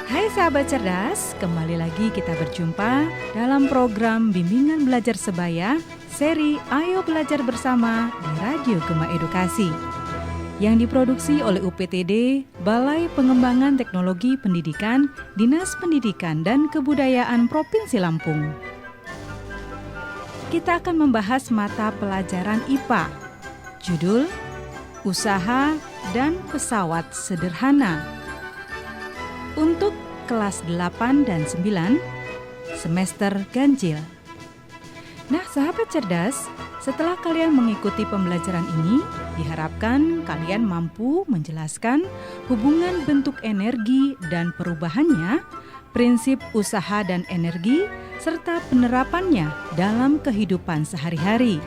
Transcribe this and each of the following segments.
Hai sahabat cerdas, kembali lagi kita berjumpa dalam program Bimbingan Belajar Sebaya, seri Ayo Belajar Bersama di Radio Gema Edukasi, yang diproduksi oleh UPTD, Balai Pengembangan Teknologi Pendidikan, Dinas Pendidikan dan Kebudayaan Provinsi Lampung. Kita akan membahas mata pelajaran IPA, judul Usaha dan Pesawat Sederhana. Untuk kelas 8 dan 9, semester ganjil. Nah, sahabat cerdas, setelah kalian mengikuti pembelajaran ini, diharapkan kalian mampu menjelaskan hubungan bentuk energi dan perubahannya, prinsip usaha dan energi, serta penerapannya dalam kehidupan sehari-hari.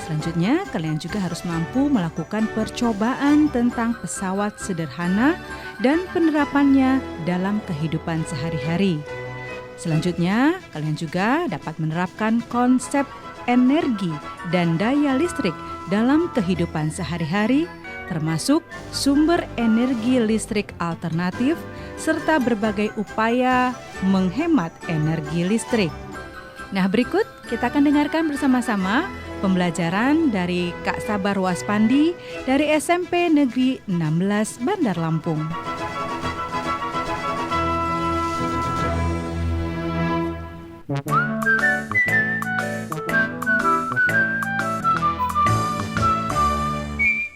Selanjutnya, kalian juga harus mampu melakukan percobaan tentang pesawat sederhana dan penerapannya dalam kehidupan sehari-hari. Selanjutnya, kalian juga dapat menerapkan konsep energi dan daya listrik dalam kehidupan sehari-hari, termasuk sumber energi listrik alternatif, serta berbagai upaya menghemat energi listrik. Nah, berikut kita akan dengarkan bersama-sama pembelajaran dari Kak Sabar Waspandi dari SMP Negeri 16 Bandar Lampung.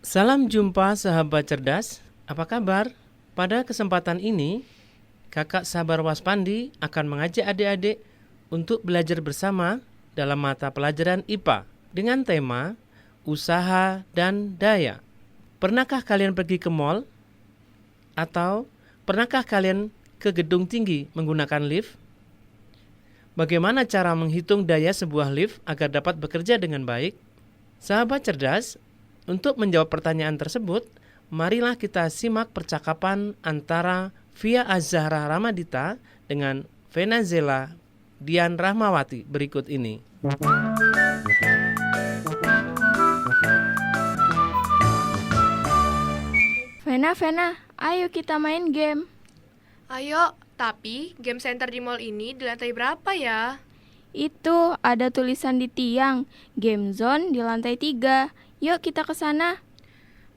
Salam jumpa sahabat cerdas, apa kabar? Pada kesempatan ini, Kakak Sabar Waspandi akan mengajak adik-adik untuk belajar bersama dalam mata pelajaran IPA dengan tema usaha dan daya. Pernahkah kalian pergi ke mall? Atau pernahkah kalian ke gedung tinggi menggunakan lift? Bagaimana cara menghitung daya sebuah lift agar dapat bekerja dengan baik? Sahabat cerdas, untuk menjawab pertanyaan tersebut, marilah kita simak percakapan antara Via Azahra Ramadita dengan Venazela Dian Rahmawati berikut ini. Vena, ayo kita main game. Ayo, tapi game center di mall ini di lantai berapa ya? Itu ada tulisan di tiang, game zone di lantai 3. Yuk kita ke sana.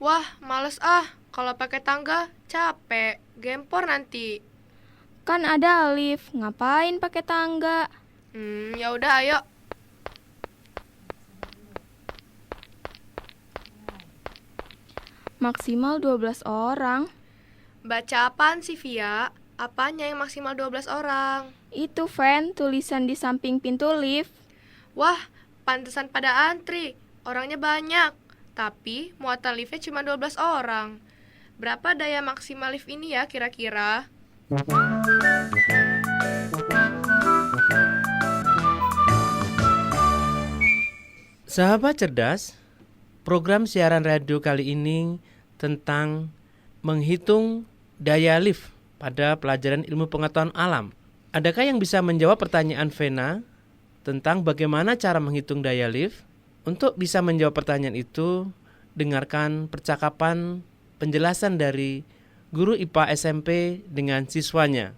Wah, males ah. Kalau pakai tangga, capek. Gempor nanti. Kan ada lift, ngapain pakai tangga? Ya udah ayo. Maksimal 12 orang. Baca apaan sih, Via? Apanya yang maksimal 12 orang? Itu Ven, tulisan di samping pintu lift. Wah, pantesan pada antri. Orangnya banyak. Tapi muatan liftnya cuma 12 orang. Berapa daya maksimal lift ini ya kira-kira? Sahabat cerdas, program siaran radio kali ini tentang menghitung daya lift pada pelajaran ilmu pengetahuan alam. Adakah yang bisa menjawab pertanyaan Vena tentang bagaimana cara menghitung daya lift? Untuk bisa menjawab pertanyaan itu, dengarkan percakapan penjelasan dari guru IPA SMP dengan siswanya.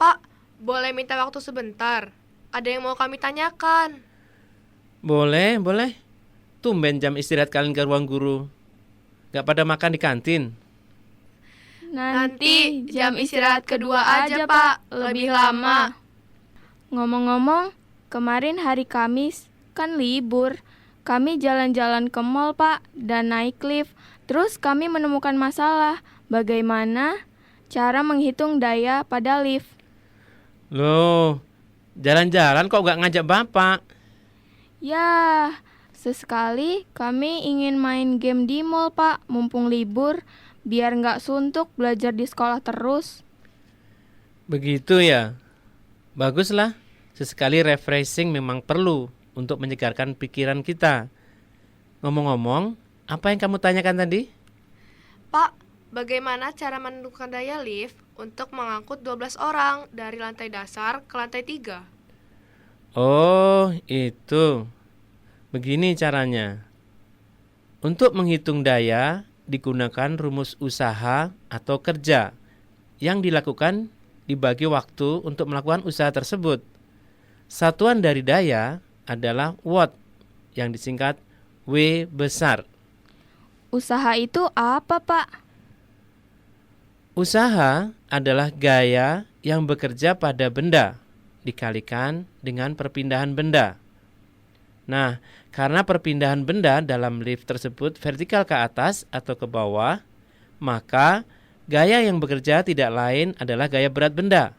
Pak, boleh minta waktu sebentar? Ada yang mau kami tanyakan. Boleh. Tumben jam istirahat kalian ke ruang guru. Gak pada makan di kantin? Nanti jam istirahat kedua aja, Pak. Lebih lama. Ngomong-ngomong, kemarin hari Kamis, kan libur. Kami jalan-jalan ke mall, Pak, dan naik lift. Terus kami menemukan masalah. Bagaimana cara menghitung daya pada lift? Loh, jalan-jalan kok gak ngajak Bapak? Ya, sesekali kami ingin main game di mall, Pak, mumpung libur, biar nggak suntuk belajar di sekolah terus. Begitu ya? Baguslah, sesekali refreshing memang perlu untuk menyegarkan pikiran kita. Ngomong-ngomong, apa yang kamu tanyakan tadi? Pak, bagaimana cara menentukan daya lift untuk mengangkut 12 orang dari lantai dasar ke lantai 3? Oh, itu. Begini caranya. Untuk menghitung daya digunakan rumus usaha atau kerja yang dilakukan dibagi waktu untuk melakukan usaha tersebut. Satuan dari daya adalah watt yang disingkat W besar. Usaha itu apa, Pak? Usaha adalah gaya yang bekerja pada benda dikalikan dengan perpindahan benda. Nah, karena perpindahan benda dalam lift tersebut vertikal ke atas atau ke bawah, maka gaya yang bekerja tidak lain adalah gaya berat benda.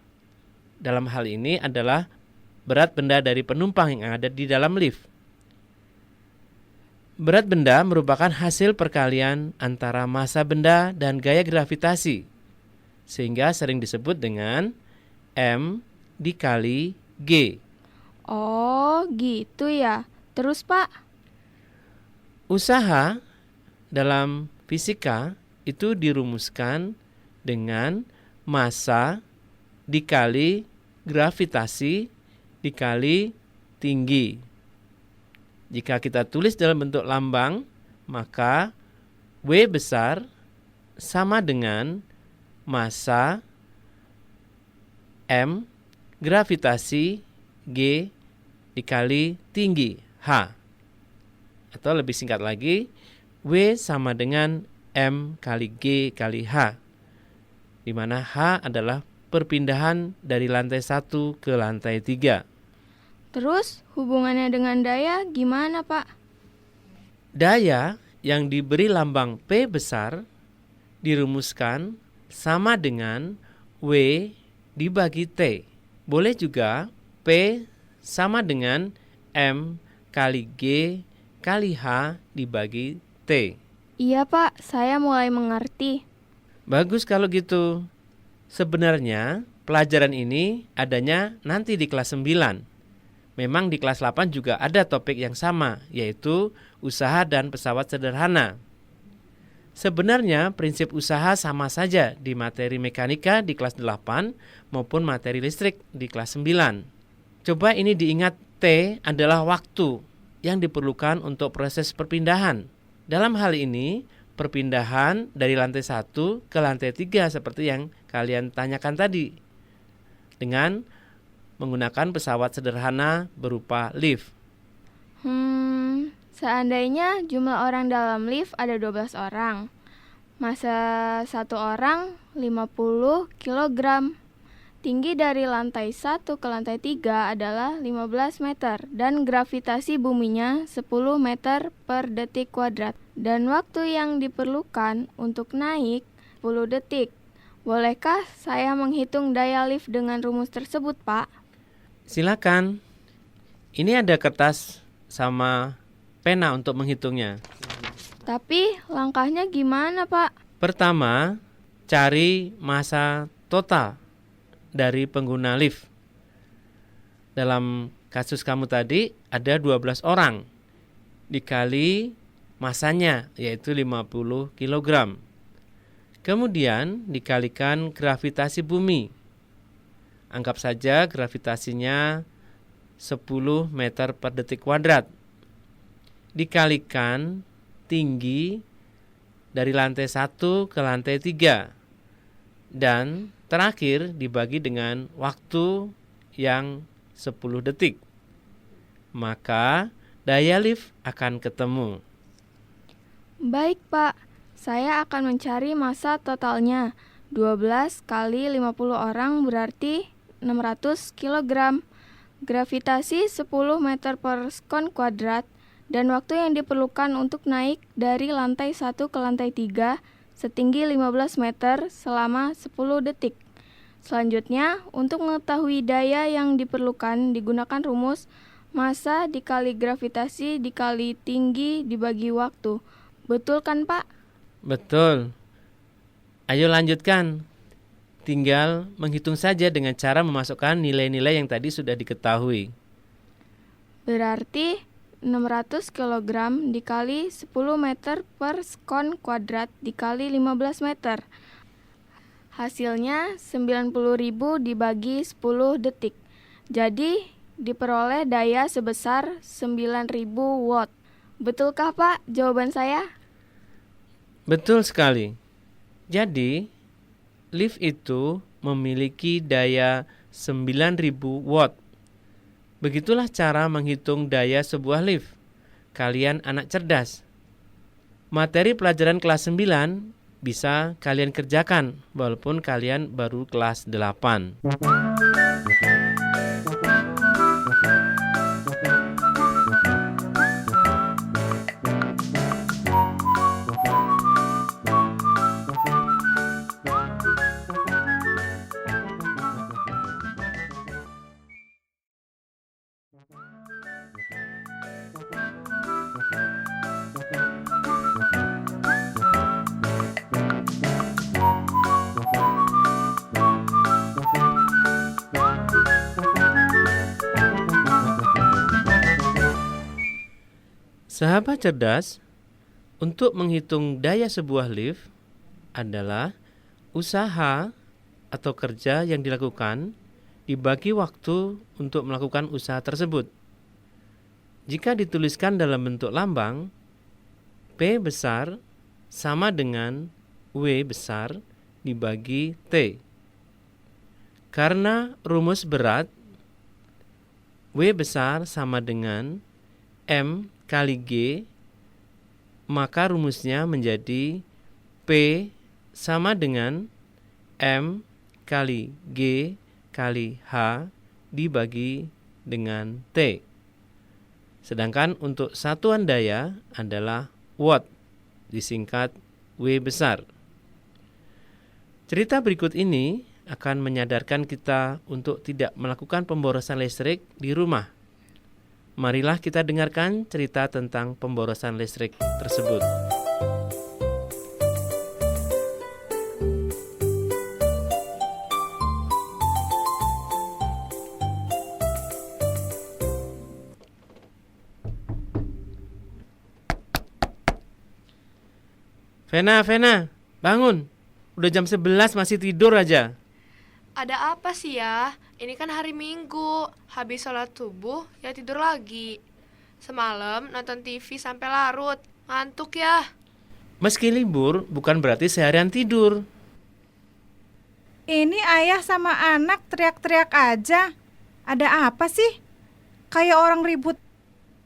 Dalam hal ini adalah berat benda dari penumpang yang ada di dalam lift. Berat benda merupakan hasil perkalian antara massa benda dan gaya gravitasi, sehingga sering disebut dengan M dikali G. Oh, gitu ya. Terus, Pak? Usaha dalam fisika itu dirumuskan dengan massa dikali gravitasi dikali tinggi. Jika kita tulis dalam bentuk lambang, maka W besar sama dengan massa M gravitasi G dikali tinggi H. Atau lebih singkat lagi, W sama dengan M kali G kali H, di mana H adalah perpindahan dari lantai 1 ke lantai 3. Terus hubungannya dengan daya gimana, Pak? Daya yang diberi lambang P besar dirumuskan sama dengan W dibagi T. Boleh juga P sama dengan M kali G kali H dibagi T. Iya, Pak. Saya mulai mengerti. Bagus kalau gitu. Sebenarnya pelajaran ini adanya nanti di kelas 9. Memang di kelas 8 juga ada topik yang sama, yaitu usaha dan pesawat sederhana. Sebenarnya prinsip usaha sama saja di materi mekanika di kelas 8 maupun materi listrik di kelas 9. Coba ini diingat, T adalah waktu yang diperlukan untuk proses perpindahan. Dalam hal ini, perpindahan dari lantai 1 ke lantai 3 seperti yang kalian tanyakan tadi, dengan menggunakan pesawat sederhana berupa lift. Seandainya jumlah orang dalam lift ada 12 orang. Massa satu orang 50 kg. Tinggi dari lantai 1 ke lantai 3 adalah 15 meter dan gravitasi buminya 10 meter per detik kuadrat. Dan waktu yang diperlukan untuk naik 10 detik. Bolehkah saya menghitung daya lift dengan rumus tersebut, Pak? Silakan. Ini ada kertas sama pena untuk menghitungnya. Tapi langkahnya gimana, Pak? Pertama, cari massa total dari pengguna lift. Dalam kasus kamu tadi ada 12 orang. Dikali massanya yaitu 50 kg. Kemudian dikalikan gravitasi bumi. Anggap saja gravitasinya 10 meter per detik kuadrat. Dikalikan tinggi dari lantai 1 ke lantai 3. Dan terakhir dibagi dengan waktu yang 10 detik. Maka daya lift akan ketemu. Baik, Pak. Saya akan mencari massa totalnya. 12 kali 50 orang berarti 600 kg. Gravitasi 10 meter per sekon kuadrat dan waktu yang diperlukan untuk naik dari lantai 1 ke lantai 3 setinggi 15 meter selama 10 detik. Selanjutnya, untuk mengetahui daya yang diperlukan digunakan rumus massa dikali gravitasi dikali tinggi dibagi waktu. Betul kan, Pak? Betul. Ayo lanjutkan. Tinggal menghitung saja dengan cara memasukkan nilai-nilai yang tadi sudah diketahui. Berarti 600 kg dikali 10 meter per sekon kuadrat dikali 15 meter. Hasilnya 90.000 dibagi 10 detik. Jadi diperoleh daya sebesar 9.000 watt. Betulkah Pak jawaban saya? Betul sekali. Jadi, lift itu memiliki daya 9.000 watt. Begitulah cara menghitung daya sebuah lift. Kalian anak cerdas. Materi pelajaran kelas 9 bisa kalian kerjakan walaupun kalian baru kelas 8. Sahabat cerdas, untuk menghitung daya sebuah lift adalah usaha atau kerja yang dilakukan dibagi waktu untuk melakukan usaha tersebut. Jika dituliskan dalam bentuk lambang, P besar sama dengan W besar dibagi T. Karena rumus berat, W besar sama dengan M kali G, maka rumusnya menjadi P sama dengan M kali G kali H dibagi dengan T. Sedangkan untuk satuan daya adalah watt, disingkat W besar. Cerita berikut ini akan menyadarkan kita untuk tidak melakukan pemborosan listrik di rumah. Marilah kita dengarkan cerita tentang pemborosan listrik tersebut. Vena, bangun. Udah jam 11 masih tidur aja. Ada apa sih ya? Ini kan hari Minggu, habis sholat subuh ya tidur lagi. Semalam nonton TV sampai larut, ngantuk ya. Meski libur, bukan berarti seharian tidur. Ini ayah sama anak teriak-teriak aja. Ada apa sih? Kayak orang ribut.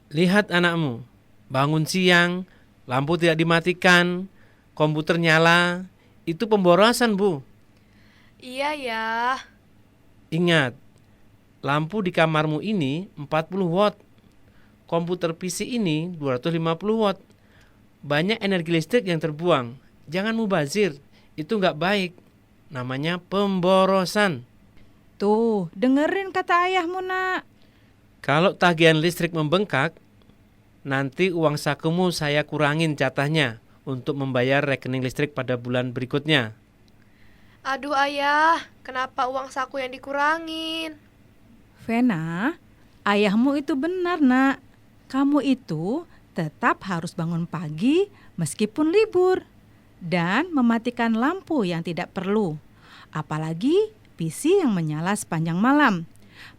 Lihat anakmu, bangun siang, lampu tidak dimatikan, komputer nyala. Itu pemborosan, Bu. Iya ya. Ingat, lampu di kamarmu ini 40 watt. Komputer PC ini 250 watt. Banyak energi listrik yang terbuang. Jangan mubazir, itu nggak baik. Namanya pemborosan. Tuh, dengerin kata ayahmu, Nak. Kalau tagihan listrik membengkak, nanti uang sakumu saya kurangin jatahnya untuk membayar rekening listrik pada bulan berikutnya. Aduh ayah, kenapa uang saku yang dikurangin? Vena, ayahmu itu benar, Nak. Kamu itu tetap harus bangun pagi meskipun libur dan mematikan lampu yang tidak perlu. Apalagi PC yang menyala sepanjang malam.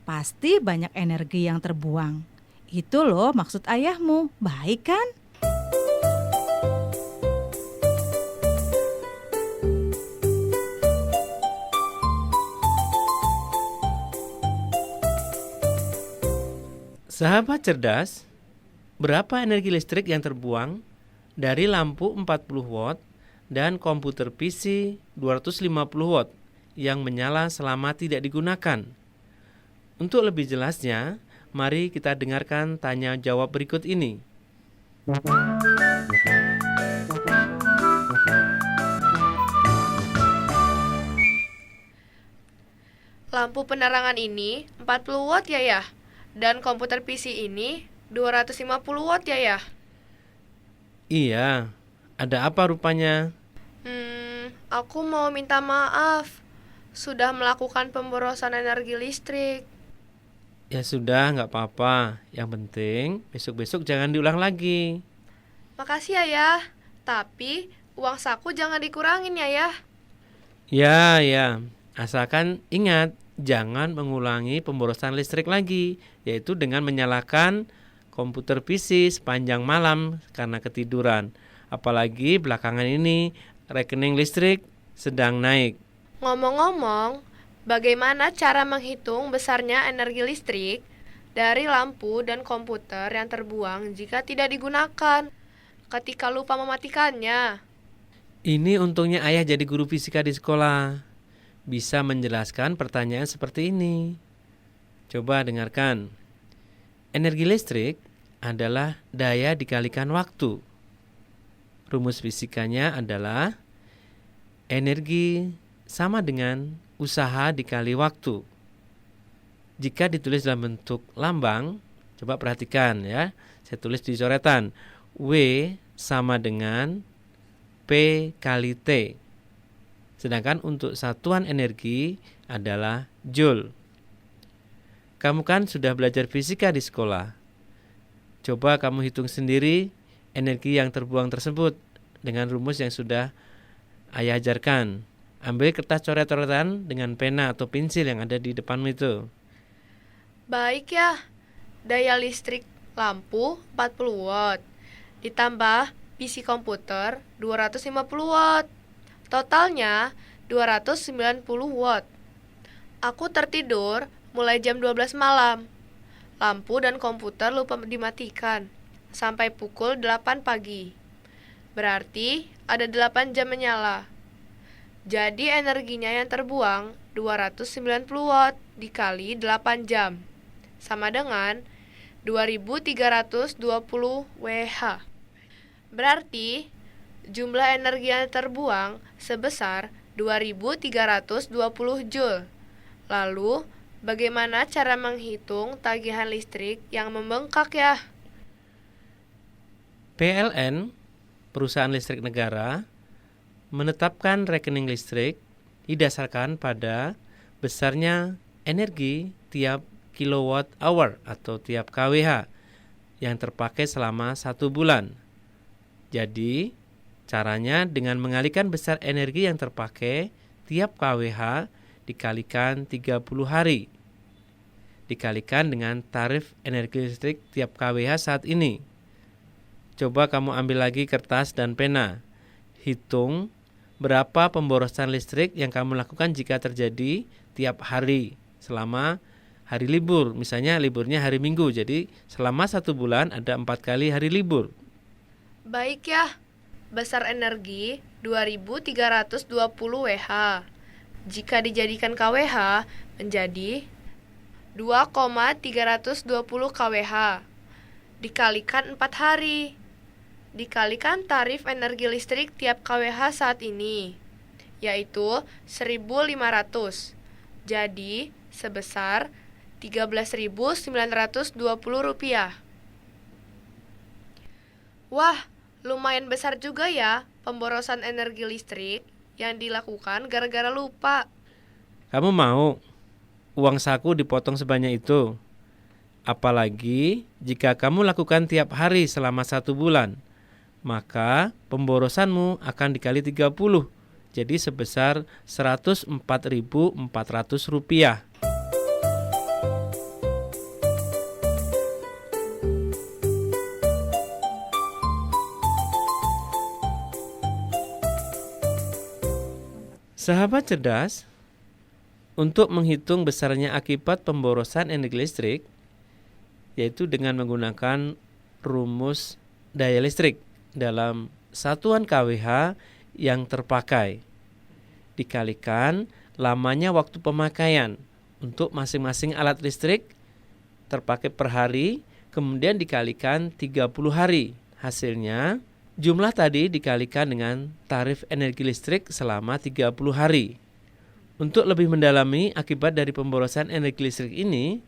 Pasti banyak energi yang terbuang. Itu loh maksud ayahmu, baik kan? Sahabat cerdas, berapa energi listrik yang terbuang dari lampu 40 watt dan komputer PC 250 watt yang menyala selama tidak digunakan? Untuk lebih jelasnya, mari kita dengarkan tanya jawab berikut ini. Lampu penerangan ini 40 watt ya? Dan komputer PC ini 250 watt ya? Iya, ada apa rupanya? Aku mau minta maaf. Sudah melakukan pemborosan energi listrik. Ya sudah, nggak apa-apa. Yang penting besok-besok jangan diulang lagi. Makasih ya. Tapi uang saku jangan dikurangin ya. Ya, asalkan ingat jangan mengulangi pemborosan listrik lagi, yaitu dengan menyalakan komputer PC sepanjang malam karena ketiduran. Apalagi belakangan ini rekening listrik sedang naik. Ngomong-ngomong, bagaimana cara menghitung besarnya energi listrik dari lampu dan komputer yang terbuang jika tidak digunakan ketika lupa mematikannya? Ini untungnya ayah jadi guru fisika di sekolah. Bisa menjelaskan pertanyaan seperti ini. Coba dengarkan. Energi listrik adalah daya dikalikan waktu. Rumus fisikanya adalah energi sama dengan usaha dikali waktu. Jika ditulis dalam bentuk lambang, coba perhatikan ya. Saya tulis di coretan. W sama dengan P kali T. Sedangkan untuk satuan energi adalah Joule. Kamu kan sudah belajar fisika di sekolah. Coba kamu hitung sendiri energi yang terbuang tersebut dengan rumus yang sudah ayah ajarkan. Ambil kertas coret-coretan dengan pena atau pensil yang ada di depanmu itu. Baik ya, daya listrik lampu 40 watt, ditambah PC komputer 250 watt. Totalnya 290 watt. Aku tertidur mulai jam 12 malam. Lampu dan komputer lupa dimatikan sampai pukul 8 pagi. Berarti ada 8 jam menyala. Jadi energinya yang terbuang 290 watt dikali 8 jam. Sama dengan 2320 Wh. Berarti jumlah energi yang terbuang sebesar 2320 Joule. Lalu, bagaimana cara menghitung tagihan listrik yang membengkak ya? PLN, perusahaan listrik negara, menetapkan rekening listrik didasarkan pada besarnya energi tiap kilowatt hour atau tiap kWh yang terpakai selama 1 bulan. Jadi, caranya dengan mengalihkan besar energi yang terpakai tiap kWh dikalikan 30 hari. Dikalikan dengan tarif energi listrik tiap kWh saat ini. Coba kamu ambil lagi kertas dan pena. Hitung berapa pemborosan listrik yang kamu lakukan jika terjadi tiap hari selama hari libur. Misalnya liburnya hari Minggu, jadi selama 1 bulan ada 4 kali hari libur. Baik ya, besar energi 2320 Wh. Jika dijadikan kWh menjadi 2,320 kWh. Dikalikan 4 hari. Dikalikan tarif energi listrik tiap kWh saat ini, yaitu 1.500. Jadi sebesar Rp13.920. Wah, lumayan besar juga ya pemborosan energi listrik yang dilakukan gara-gara lupa. Kamu mau uang saku dipotong sebanyak itu? Apalagi jika kamu lakukan tiap hari selama 1 bulan, maka pemborosanmu akan dikali 30, jadi sebesar Rp104.400. Sahabat cerdas, untuk menghitung besarnya akibat pemborosan energi listrik, yaitu dengan menggunakan rumus daya listrik dalam satuan kWh yang terpakai, dikalikan lamanya waktu pemakaian untuk masing-masing alat listrik terpakai per hari, kemudian dikalikan 30 hari. Hasilnya, jumlah tadi dikalikan dengan tarif energi listrik selama 30 hari. Untuk lebih mendalami akibat dari pemborosan energi listrik ini,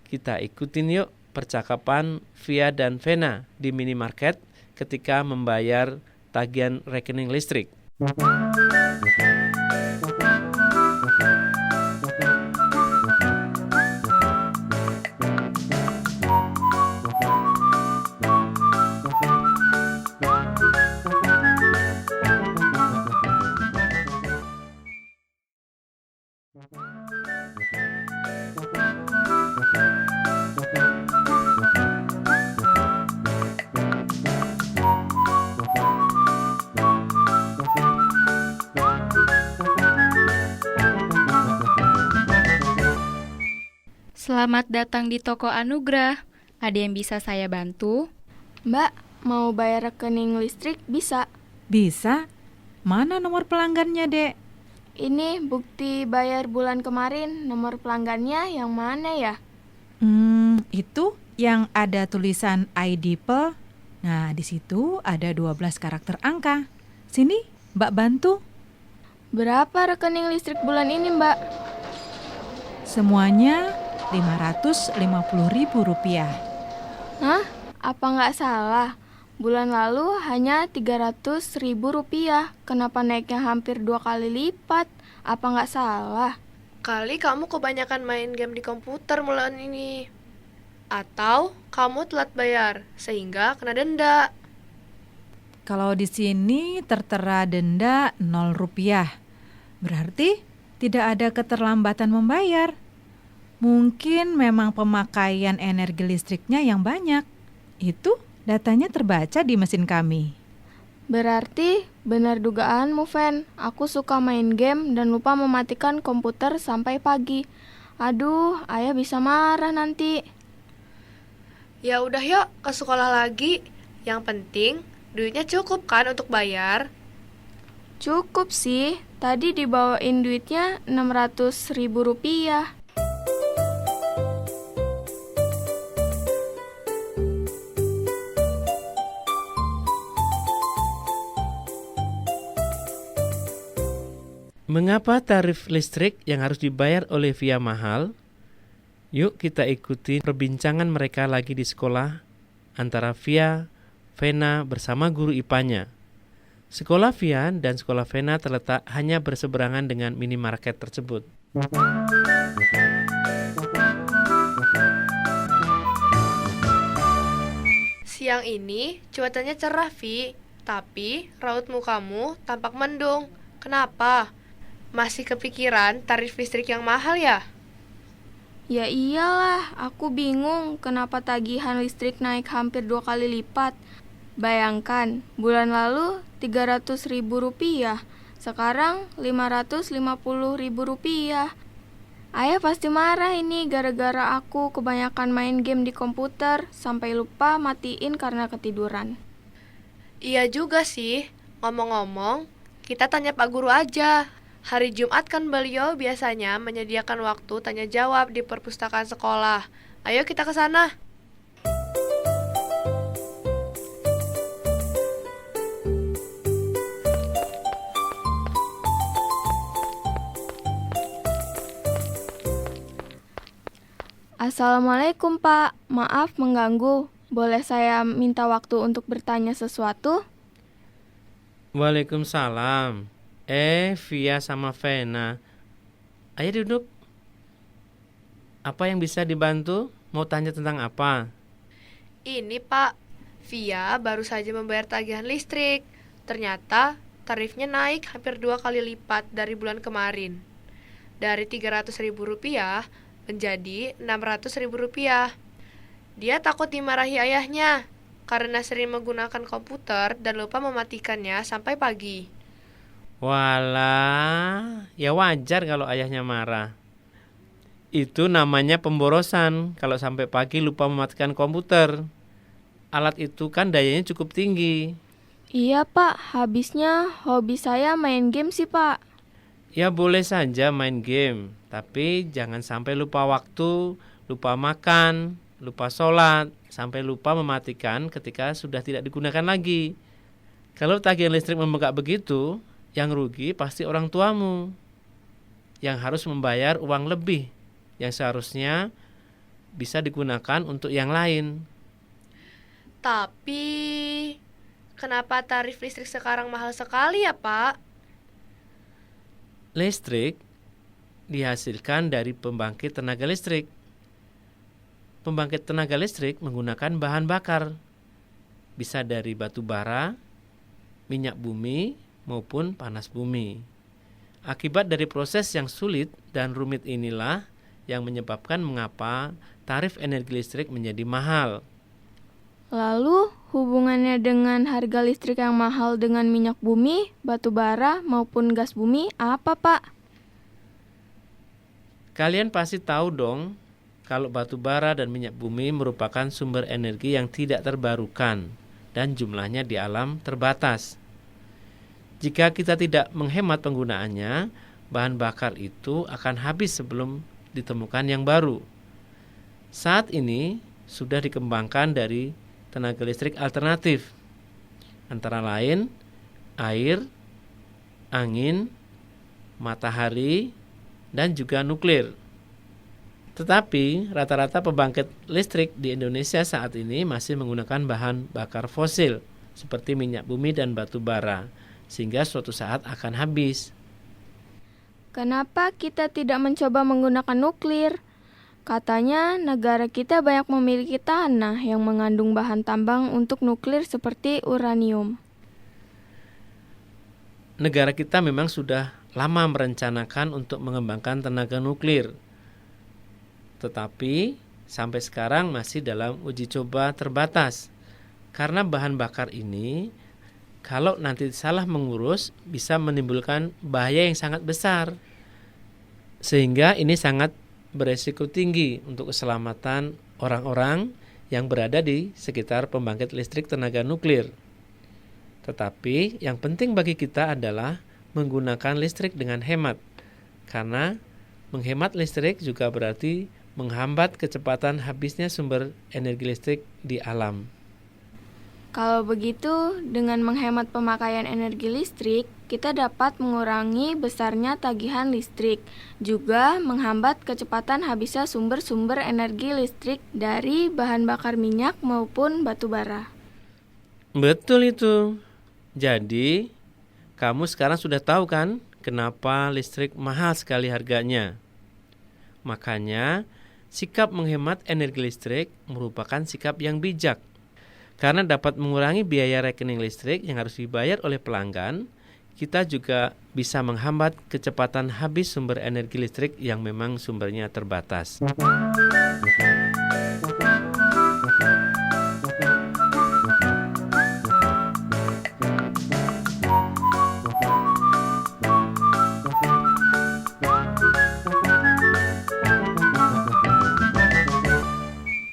kita ikutin yuk percakapan Via dan Vena di minimarket ketika membayar tagihan rekening listrik. Selamat datang di toko Anugrah. Ada yang bisa saya bantu? Mbak, mau bayar rekening listrik bisa? Bisa? Mana nomor pelanggannya, Dek? Ini bukti bayar bulan kemarin. Nomor pelanggannya yang mana ya? Itu yang ada tulisan ID Pel. Nah, di situ ada 12 karakter angka. Sini, Mbak bantu. Berapa rekening listrik bulan ini, Mbak? Semuanya Rp550.000. Hah? Apa nggak salah? Bulan lalu hanya Rp300.000. Kenapa naiknya hampir 2 kali lipat? Apa nggak salah? Kali kamu kebanyakan main game di komputer bulan ini. Atau kamu telat bayar, sehingga kena denda. Kalau di sini tertera denda Rp0. Berarti tidak ada keterlambatan membayar. Mungkin memang pemakaian energi listriknya yang banyak. Itu datanya terbaca di mesin kami. Berarti benar dugaanmu, Fen. Aku suka main game dan lupa mematikan komputer sampai pagi. Aduh, ayah bisa marah nanti. Ya udah yuk ke sekolah lagi. Yang penting duitnya cukup kan untuk bayar? Cukup sih, tadi dibawain duitnya Rp600.000. Mengapa tarif listrik yang harus dibayar oleh VIA mahal? Yuk kita ikuti perbincangan mereka lagi di sekolah antara VIA, Vena bersama guru IPA-nya. Sekolah VIA dan sekolah Vena terletak hanya berseberangan dengan minimarket tersebut. Siang ini cuacanya cerah, Vi. Tapi raut mukamu tampak mendung. Kenapa? Masih kepikiran tarif listrik yang mahal ya? Ya iyalah, aku bingung kenapa tagihan listrik naik hampir 2 kali lipat. Bayangkan, bulan lalu Rp300.000, sekarang Rp550.000. Ayah pasti marah ini gara-gara aku kebanyakan main game di komputer sampai lupa matiin karena ketiduran. Iya juga sih. Ngomong-ngomong, kita tanya Pak Guru aja. Hari Jumat kan beliau biasanya menyediakan waktu tanya jawab di perpustakaan sekolah. Ayo kita ke sana. Assalamualaikum Pak, maaf mengganggu. Boleh saya minta waktu untuk bertanya sesuatu? Waalaikumsalam. Via sama Vena. Ayo duduk. Apa yang bisa dibantu? Mau tanya tentang apa? Ini Pak, Via baru saja membayar tagihan listrik. Ternyata tarifnya naik hampir 2 kali lipat dari bulan kemarin. Dari Rp300.000 menjadi Rp600.000. Dia takut dimarahi ayahnya karena sering menggunakan komputer dan lupa mematikannya sampai pagi. Walah, ya wajar kalau ayahnya marah. Itu namanya pemborosan kalau sampai pagi lupa mematikan komputer. Alat itu kan dayanya cukup tinggi. Iya Pak, habisnya hobi saya main game sih Pak. Ya boleh saja main game, tapi jangan sampai lupa waktu, lupa makan, lupa sholat, sampai lupa mematikan ketika sudah tidak digunakan lagi. Kalau tagihan listrik membengkak begitu, yang rugi pasti orang tuamu yang harus membayar uang lebih yang seharusnya bisa digunakan untuk yang lain. Tapi kenapa tarif listrik sekarang mahal sekali ya Pak? Listrik dihasilkan dari pembangkit tenaga listrik. Pembangkit tenaga listrik menggunakan bahan bakar. Bisa dari batu bara, minyak bumi, maupun panas bumi. Akibat dari proses yang sulit dan rumit inilah yang menyebabkan mengapa tarif energi listrik menjadi mahal. Lalu hubungannya dengan harga listrik yang mahal dengan minyak bumi, batu bara maupun gas bumi apa Pak? Kalian pasti tahu dong kalau batu bara dan minyak bumi merupakan sumber energi yang tidak terbarukan dan jumlahnya di alam terbatas. Jika kita tidak menghemat penggunaannya, bahan bakar itu akan habis sebelum ditemukan yang baru. Saat ini sudah dikembangkan dari tenaga listrik alternatif, antara lain air, angin, matahari, dan juga nuklir. Tetapi rata-rata pembangkit listrik di Indonesia saat ini masih menggunakan bahan bakar fosil seperti minyak bumi dan batu bara, sehingga suatu saat akan habis. Kenapa kita tidak mencoba menggunakan nuklir? Katanya negara kita banyak memiliki tanah yang mengandung bahan tambang untuk nuklir seperti uranium. Negara kita memang sudah lama merencanakan untuk mengembangkan tenaga nuklir. Tetapi sampai sekarang masih dalam uji coba terbatas. Karena bahan bakar ini kalau nanti salah mengurus bisa menimbulkan bahaya yang sangat besar. Sehingga ini sangat beresiko tinggi untuk keselamatan orang-orang yang berada di sekitar pembangkit listrik tenaga nuklir. Tetapi yang penting bagi kita adalah menggunakan listrik dengan hemat. Karena menghemat listrik juga berarti menghambat kecepatan habisnya sumber energi listrik di alam. Kalau begitu, dengan menghemat pemakaian energi listrik, kita dapat mengurangi besarnya tagihan listrik, juga menghambat kecepatan habisnya sumber-sumber energi listrik dari bahan bakar minyak maupun batu bara. Betul itu. Jadi, kamu sekarang sudah tahu kan kenapa listrik mahal sekali harganya. Makanya, sikap menghemat energi listrik merupakan sikap yang bijak. Karena dapat mengurangi biaya rekening listrik yang harus dibayar oleh pelanggan, kita juga bisa menghambat kecepatan habis sumber energi listrik yang memang sumbernya terbatas.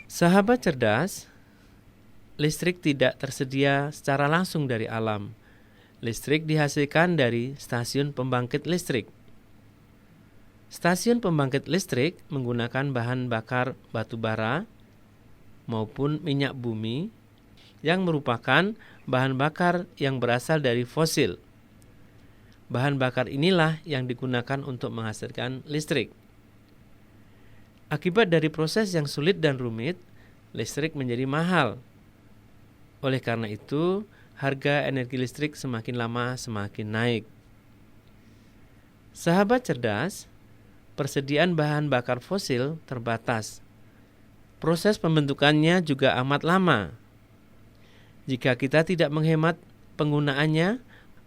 Sahabat cerdas, listrik tidak tersedia secara langsung dari alam. Listrik dihasilkan dari stasiun pembangkit listrik. Stasiun pembangkit listrik menggunakan bahan bakar batu bara maupun minyak bumi yang merupakan bahan bakar yang berasal dari fosil. Bahan bakar inilah yang digunakan untuk menghasilkan listrik. Akibat dari proses yang sulit dan rumit, listrik menjadi mahal. Oleh karena itu, harga energi listrik semakin lama semakin naik. Sahabat cerdas, persediaan bahan bakar fosil terbatas. Proses pembentukannya juga amat lama. Jika kita tidak menghemat penggunaannya,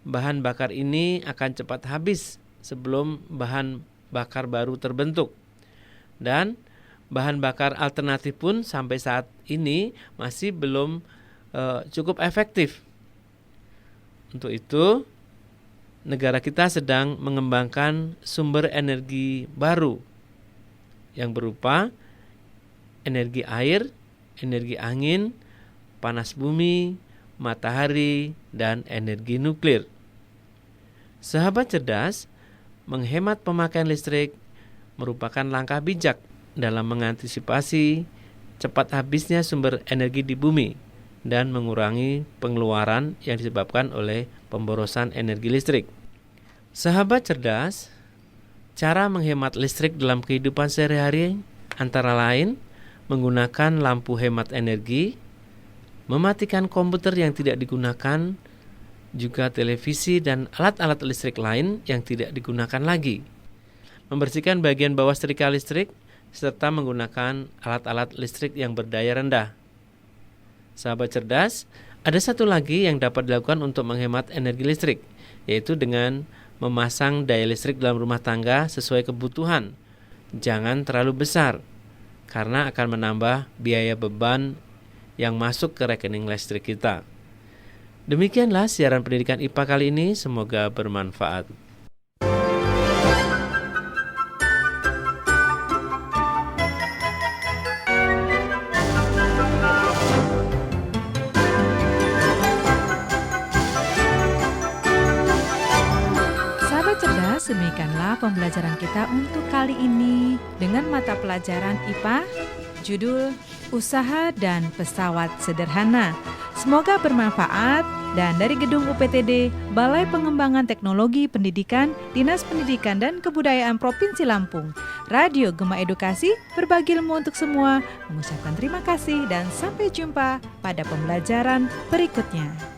bahan bakar ini akan cepat habis sebelum bahan bakar baru terbentuk. Dan bahan bakar alternatif pun sampai saat ini masih belum cukup efektif. Untuk itu, negara kita sedang mengembangkan sumber energi baru yang berupa energi air, energi angin, panas bumi, matahari, dan energi nuklir. Sahabat cerdas, menghemat pemakaian listrik merupakan langkah bijak dalam mengantisipasi cepat habisnya sumber energi di bumi dan mengurangi pengeluaran yang disebabkan oleh pemborosan energi listrik. Sahabat cerdas, cara menghemat listrik dalam kehidupan sehari-hari antara lain menggunakan lampu hemat energi, mematikan komputer yang tidak digunakan, juga televisi dan alat-alat listrik lain yang tidak digunakan lagi, membersihkan bagian bawah setrika listrik, serta menggunakan alat-alat listrik yang berdaya rendah. Sahabat cerdas, ada satu lagi yang dapat dilakukan untuk menghemat energi listrik, yaitu dengan memasang daya listrik dalam rumah tangga sesuai kebutuhan. Jangan terlalu besar, karena akan menambah biaya beban yang masuk ke rekening listrik kita. Demikianlah siaran pendidikan IPA kali ini, semoga bermanfaat. demikianlah pembelajaran kita untuk kali ini dengan mata pelajaran IPA, judul Usaha dan Pesawat Sederhana. Semoga bermanfaat. Dan dari Gedung UPTD, Balai Pengembangan Teknologi Pendidikan, Dinas Pendidikan dan Kebudayaan Provinsi Lampung, Radio Gema Edukasi, berbagi ilmu untuk semua, mengucapkan terima kasih dan sampai jumpa pada pembelajaran berikutnya.